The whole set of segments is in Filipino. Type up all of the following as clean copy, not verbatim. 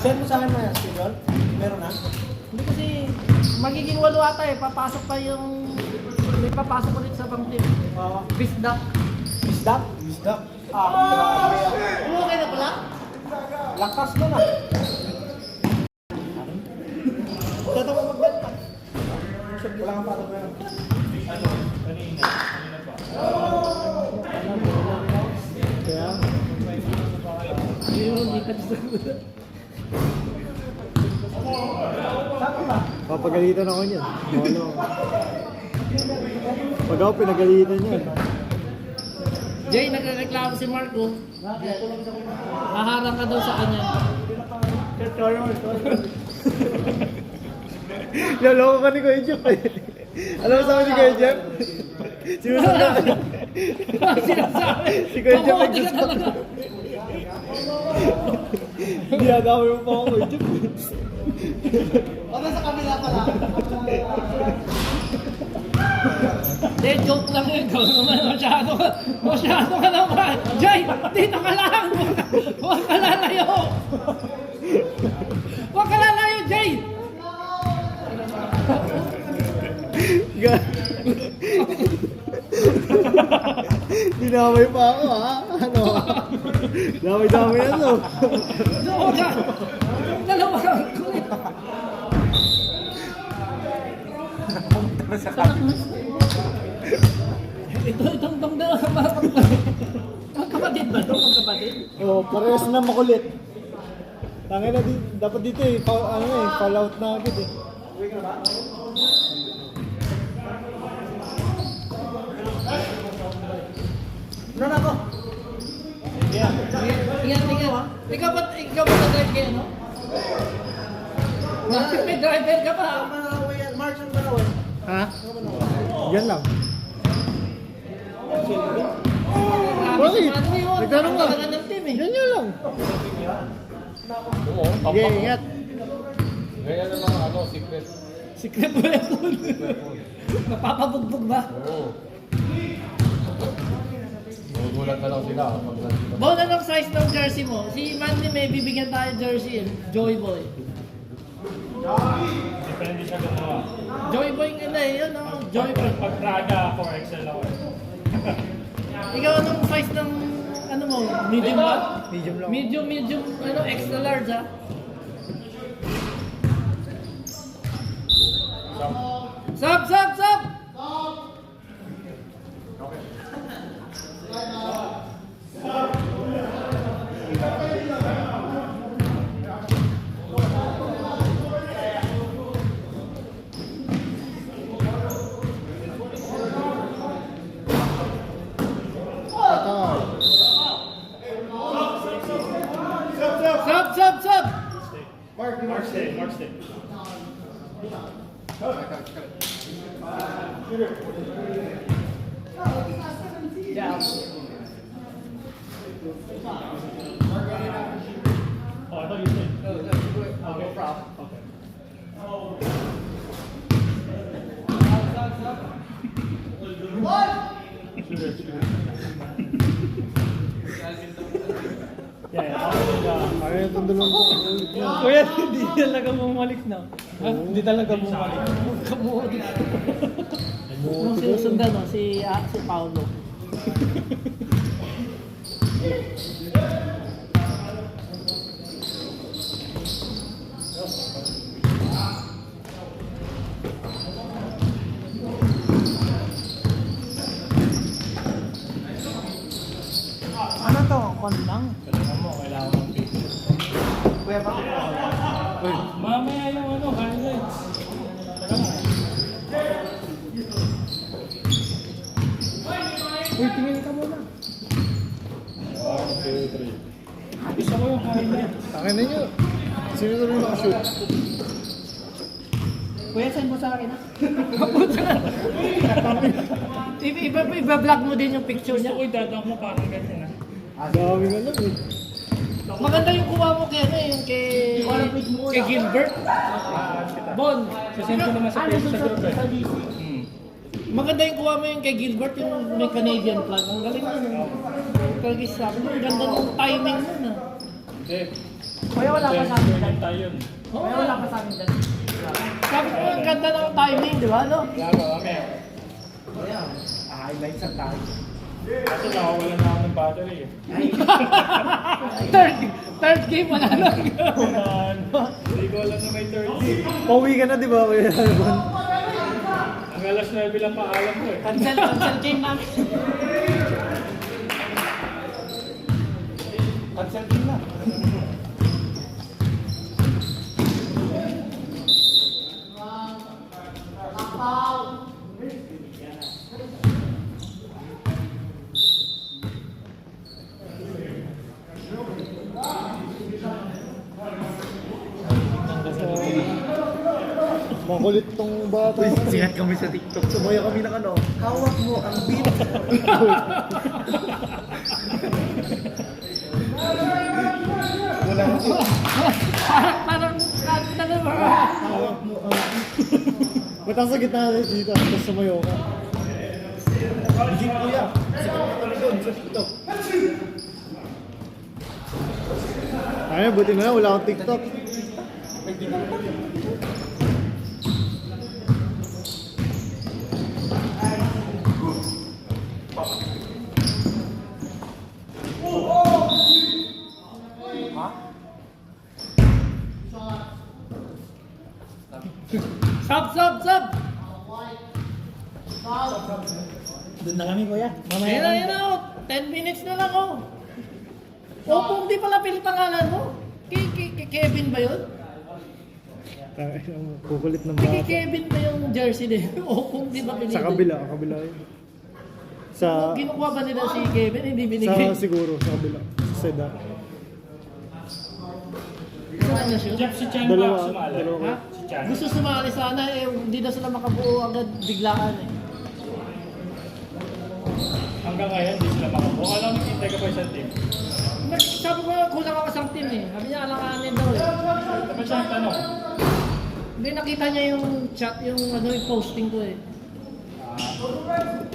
Send mo sa akin na schedule? Meron na? Hindi kasi magiging 8 ata eh. Papasok pa yung... May papasok ulit sa pang team. Bisdak. Bisdak? Bisdak? Grabe. Okay na pala? Lakas mo na. Tata mo magbenta. Wala kang patag na yun. Kanina pa. Kaya? Yung hindi ka sa Saan ka ba? Papagalitan ako niyan. Ano? Pag ako pinagalitan niyan. Jay, nagreklamo si Marco. Haharang ka daw sa kanya. Loloko ka ni Kuya Jeff eh. Alam mo sa akin ni Kuya Jeff? Sinusundan. Sinasabi. Si Kuya Jeff Pamuti ka nagsusundan. talaga. Dinadamay mo pa ako Kuya Jeff. Wala sa kabila pala. Hindi, joke lang yun. Ikaw naman, masyado ka naman. Jay, dito ka lang. Huwag ka lalayo. Huwag ka lalayo, Jay. Dinamay pa ako ha. Ano? Damay-damay yan no. Oo ka. Dalawa ka. Kulit. Itong dalawa ka magkapatid ba ito? Magkapatid? Oh, parehas na makulit. Tangin na dapat dito eh, fall out na agad eh. Ano na ako? Ingat. Ikaw ba na-drive kayo, no? May driver ka pa. March ang Manawan. Ha? Yan lang. Bakit? Nagtanong ka. Yan lang. Sige, ingat. Ganyan ang mga ano, secret. Secret weapon. Napapabugbog ba? Oo. Gugulat na lang sila kapag nandito. Bon, anong size ng jersey mo? Si Mandy may bibigyan tayo jersey, Joy Boy. Depende siya gumawa. Joy Boy nga na eh, yun oh. Joy Boy. Pag Praga, 4XL ako. Ikaw anong size ng, ano mo, medium ba? Medium lang. Medium, ano, extra large ah. Sub! Sub! Mark Stick. Oh, I thought you said. Okay. Okay. Kaya itong dalawang Kuya, hindi talaga bumalik na. Ha? Hindi talaga bumalik. Kamuha. Nung sinusundan no, si Paolo. Ano to? Kon lang? Kailangan mo ng picture. Kuya, bakit ako? Mamaya yung ano, highlights. Uy, tingin ka muna. 1, 2, 3. Gusto ko yung highlights. Tangin na nyo. Sino tuloy nakashoot? Kuya, send mo sa akin ha? Iba-vlog mo din yung picture Gusto niya. ko idadang mo parang ganyan ah. Dami nga lang eh. Maganda yung kuha mo kay ano yung kay Gilbert. Bon. Sasend ko naman sa page sa group eh. Maganda yung kuha mo yung kay Gilbert, yung may Canadian flag. Ang galing nun. Talagang sabi mo, ang ganda ng timing nun ah. Hindi. Kaya wala pa sa amin dyan. Tayo yun. Kaya wala pa sa amin dyan. Sabi ko, ang ganda ng timing, di ba? No? Kaya ba, mamaya. Highlights ang tayo. Kasi nakawalan na ako ng battery eh. third game, wala lang. Man, hindi ko alam na may 30. Pauwi ka na, di ba? Kuya Alban? Ang alas 9 lang paalam ko eh. Cancel game namin. Cancel din na. Makulit tong bata. Sikat kami sa TikTok. Sumaya kami ng ano. Hawak mo ang beat. Wala na siya. Parang, Hawak mo ang Ba't ang sa gitna na dito? Tapos sumayo ka. Legit kuya. Sikat ka kami doon sa TikTok. Ay, buti na lang, wala akong TikTok. Sub! Doon na kami kuya. Ayan na, 10 minutes na lang, oh. Opong di pala pilit pangalan mo. Kevin ba yun? Kukulit ng Kay bata. Kevin ba yung jersey din? Opong di ba pinili? Sa kabila yun. Sa, Kinukuha ba nila si Kevin? Hindi binigay. sa siguro, sa kabila. Sa seda. Gusto na niya siya? Jeff, si Chan Dalawa, ba sumali? dalawa. Ha? Si Chan. Gusto sumali sana eh, hindi na sila makabuo agad biglaan eh. Hanggang ngayon, hindi sila makabuo. Alam mo, hintay ka pa isang team. Sabi ko kulang ako sa team eh. Sabi niya alanganin daw eh. Dapat siya ang tanong. Hindi nakita niya yung chat, yung ano yung posting ko eh.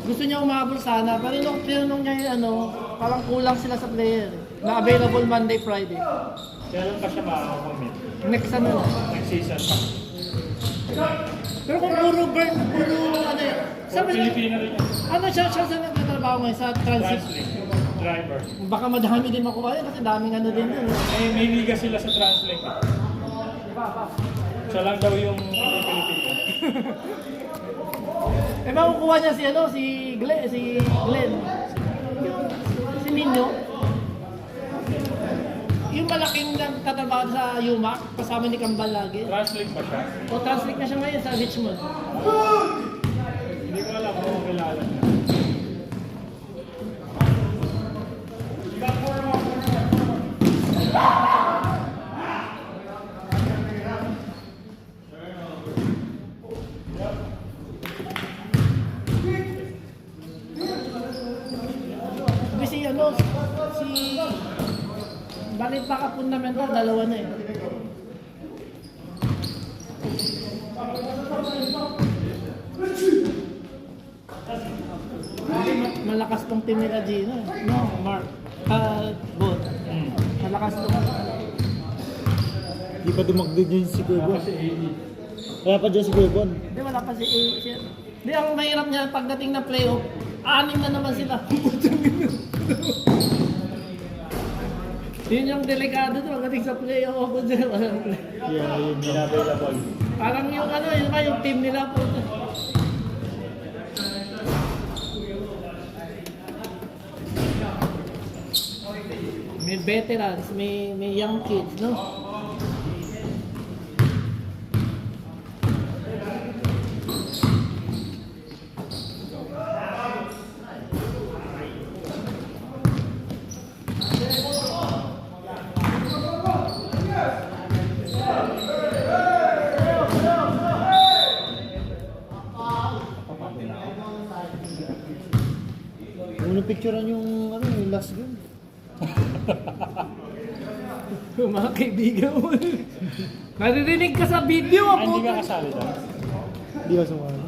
Gusto niya umabol sana, pero nung tinanong niya yung ano, parang kulang sila sa player eh. Na available Monday, Friday. Kailan pa siya makakakomit? Next ano na. Next season pa. Pero kung puro burn, puro ano eh. Sabi niya, Pilipino rin yan. ano siya sa nagtatrabaho ngayon sa transit. Translink. Driver. Baka madami din makuha yun kasi daming ano din yun. eh. May liga sila sa Translink. Siya lang daw yung Pilipino. Eh makukuha niya si ano, si Glenn. Si Nino. Yung malaking nagtatrabaho sa UMAC, kasama ni Kambal lagi. Translink ba siya? O translate na siya ngayon sa Richmond. Hindi ko alam kung kilala niya. Sabi si ano, si Balit baka fundamental, dalawa na eh. Malakas tong team nila Gino. No, Mark. Bot. Malakas tong. Di pa dumagdag dyan si Kuya Bon. Kasi AD. Kaya pa dyan si Kuya Bon. Hindi, wala pa si A. Hindi, ang mahirap niya pagdating ng playoff, 6 na naman sila. Yun yung delikado doon, pagdating sa playoff. Yeah, yun. Available. Parang yung ano, yun ba yung team nila po. May veterans, may young kids, no? Una picturean yung ano, yung last game. Mga kaibigan mo. Naririnig ka sa video, Ah, hindi ka kasali doon. Di ka sumali.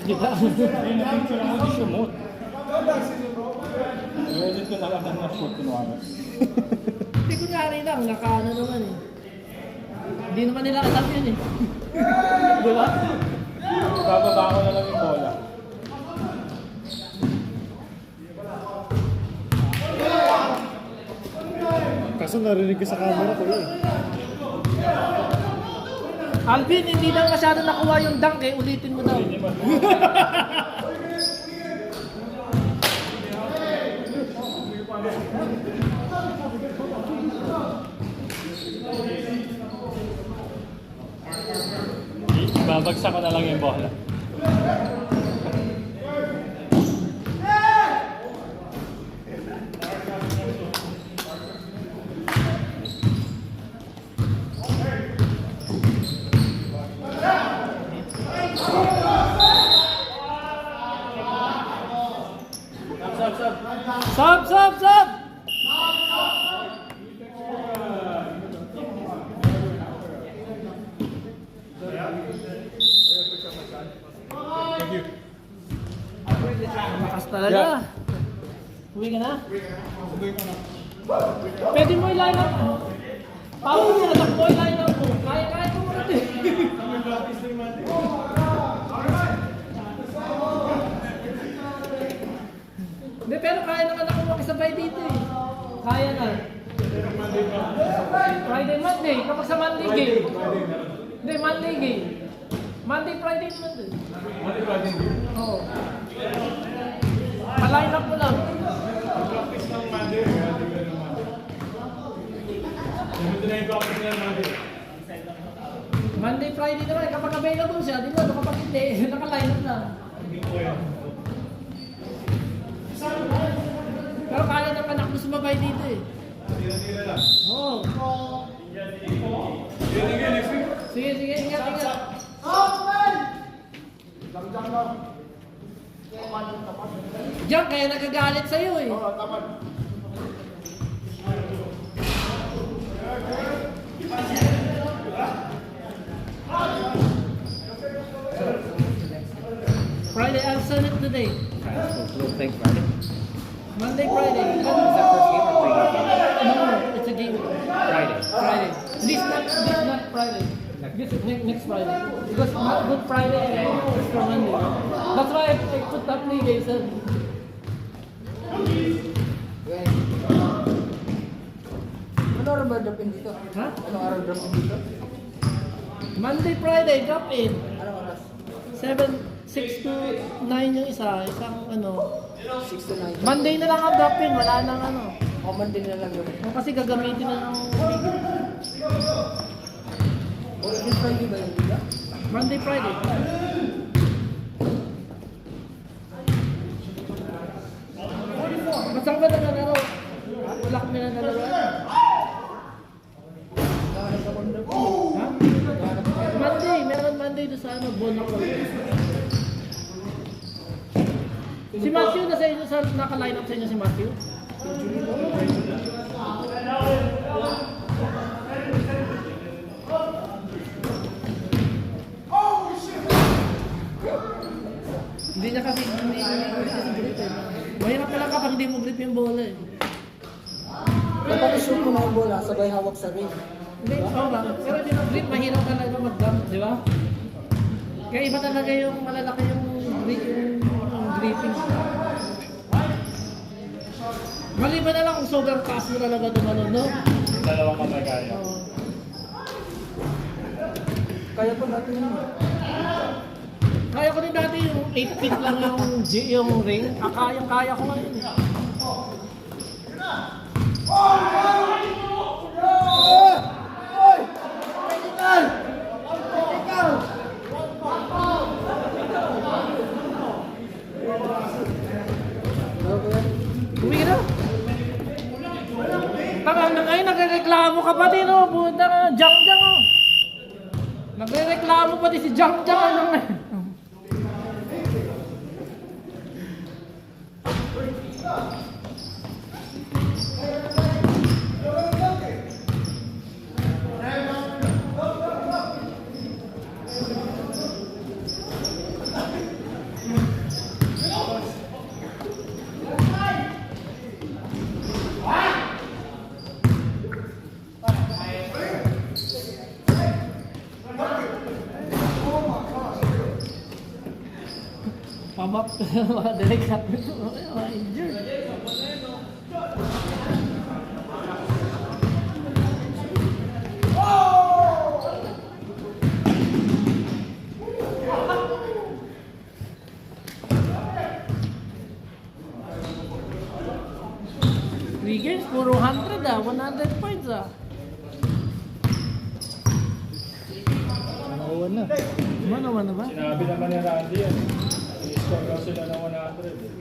kita. Ayun, napicture mo, di sumot. I-edit ko na lang na shoot kunwari. Hindi kunyari lang, nakaano naman eh. Hindi naman nila alam yun eh. Di ba? Bababa ko na lang yung bola. Kaso narinig ko sa camera ko eh. Alvin, hindi lang masyado nakuha yung dunk eh. Ulitin mo daw. Babagsak ko na lang yung bola. Sub, sub, sub! Lakas talaga. Uwi ka na? Pwede mo i-line up mo. Paano mo na mo i-line up mo? Kaya ko muna din. Hindi, pero kaya naman ako makisabay dito eh. Kaya na. Friday, Monday. Kapag sa Monday game. Hindi, Monday game. Monday, Friday naman din. Monday, Friday. Oo. Pa-line up mo lang. Practice ng Monday. Sumunod na yung practice ng Monday. Monday, Friday naman. Kapag available siya, di ba? Kapag hindi, naka-line up lang. Pero kaya ng anak mo sumabay dito eh. Tira-tira lang. Oo. Sige, next week. Sige, sige. Ingat, ingat. Diyan, kaya nagagalit sa'yo eh. Friday, I'll send it today. Thanks, Friday. Monday, Friday. Is that first game or play? No, it's a game. Friday. Friday. This not Friday. Next Friday. Because not Good Friday is for Monday. That's why I put that league. I said. Ano araw ba drop in dito? Ha? Ano araw drop in dito? Monday, Friday, drop in. Anong oras? 6 to 9 yung isa. Isang ano. 6 to 9. Monday na lang ang drop in. Wala nang ano. O Monday na lang yun. O, kasi gagamitin na ng league. O yung Friday ba yun? Diba? Monday, Friday. Masang ba na nalaro? Wala kami na nalaro. Nakahanap ako ng drop in. Ha? Nakahanap ako. Monday, meron Monday doon sa ano, Bonaco. Si Matthew na sa inyo, sa naka-line up sa inyo si Matthew? Hindi niya kasi, hindi kasi grip eh. Mahirap pala kapag hindi mo grip yung bola eh. Kapag shoot mo na yung bola, sabay hawak sa ring. Hindi, oo ba? Pero hindi mo grip, mahirap talaga mag-dump, di ba? Kaya iba talaga yung malalaki yung grip, yung gripping. Maliban na lang kung sobrang taas mo talaga tumalon, no? Dalawang kamay kaya. Oo. Kaya po natin yun. Kaya ko din dati yung 8 feet lang yung ring. Kaya ko ngayon eh. Uwi ka na. Tama na ngayon, nagreklamo ka pa din, oh. Puta ka, Jang-Jang, oh. Nagreklamo pa din si Jang-Jang, ano ngayon. map, mga delicate, mga injured. Wiggins, puro 100 100 points Nakuha na. Naman na ba? Sinabi naman ni Randy yan. I-score daw sila ng 100.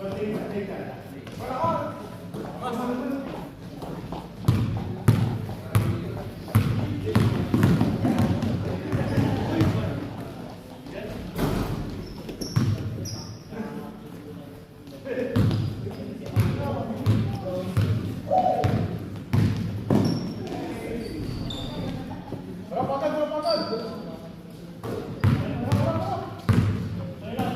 Sorry, what happened?